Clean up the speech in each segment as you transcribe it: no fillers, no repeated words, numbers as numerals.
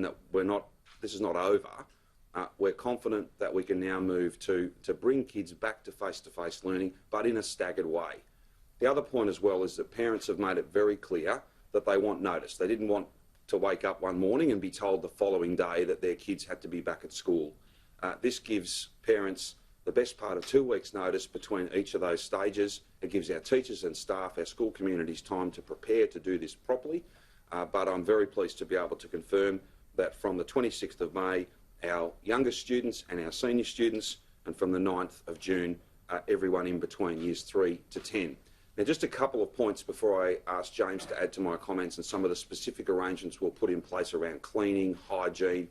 that this is not over. We're confident that we can now move to bring kids back to face-to-face learning, but in a staggered way. The other point as well is that parents have made it very clear that they want notice. They didn't want to wake up one morning and be told the following day that their kids had to be back at school. This gives parents the best part of 2 weeks' notice between each of those stages. It gives our teachers and staff, our school communities, time to prepare to do this properly. But I'm very pleased to be able to confirm that from the 26th of May, our youngest students and our senior students, and from the 9th of June, everyone in between years 3 to 10. Now, just a couple of points before I ask James to add to my comments and some of the specific arrangements we'll put in place around cleaning, hygiene,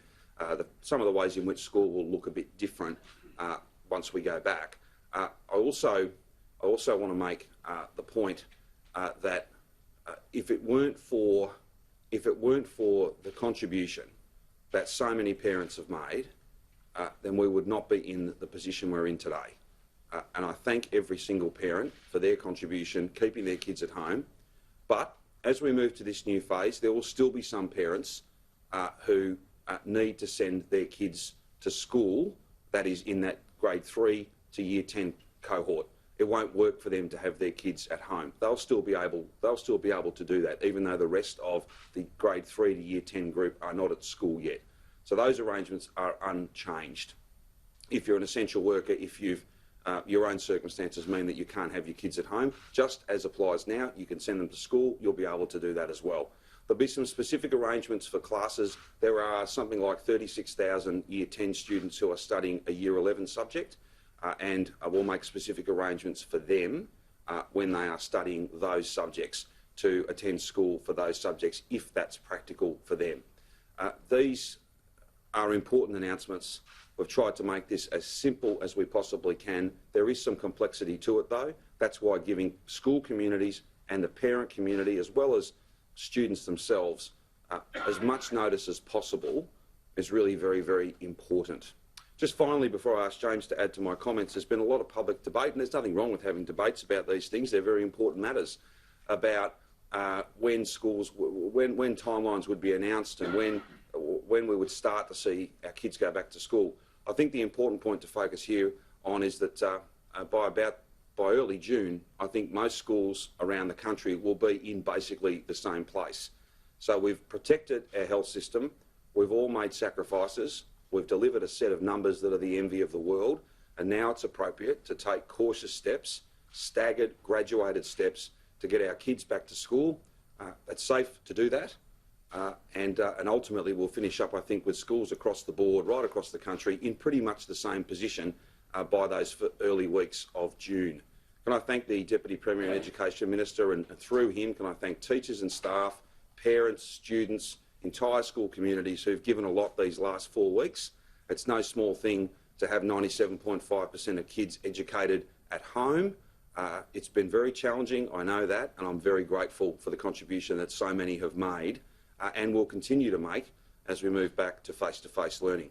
some of the ways in which school will look a bit different once we go back. I also want to make the point that if it weren't for the contribution that so many parents have made, then we would not be in the position we're in today. And I thank every single parent for their contribution, keeping their kids at home. But as we move to this new phase, there will still be some parents who need to send their kids to school, that is in that grade 3 to year 10 cohort. It won't work for them to have their kids at home. They'll still be able to do that, even though the rest of the grade 3 to year 10 group are not at school yet. So those arrangements are unchanged. If you're an essential worker, if your own circumstances mean that you can't have your kids at home, just as applies now, you can send them to school, you'll be able to do that as well. There'll be some specific arrangements for classes. There are something like 36,000 year 10 students who are studying a year 11 subject, and we'll make specific arrangements for them when they are studying those subjects to attend school for those subjects if that's practical for them. These are important announcements. We've tried to make this as simple as we possibly can. There is some complexity to it though. That's why giving school communities and the parent community, as well as students themselves, as much notice as possible is really very, very important. Just finally, before I ask James to add to my comments, there's been a lot of public debate, and there's nothing wrong with having debates about these things. They're very important matters about when timelines would be announced and when we would start to see our kids go back to school. I think the important point to focus here on is that by early June, I think most schools around the country will be in basically the same place. So we've protected our health system, we've all made sacrifices, we've delivered a set of numbers that are the envy of the world, and now it's appropriate to take cautious steps, staggered, graduated steps to get our kids back to school. It's safe to do that. And ultimately we'll finish up, I think, with schools across the board, right across the country, in pretty much the same position by those early weeks of June. Can I thank the Deputy Premier and Education Minister, and through him can I thank teachers and staff, parents, students, entire school communities who've given a lot these last 4 weeks. It's no small thing to have 97.5% of kids educated at home. It's been very challenging, I know that, and I'm very grateful for the contribution that so many have made and will continue to make as we move back to face-to-face learning.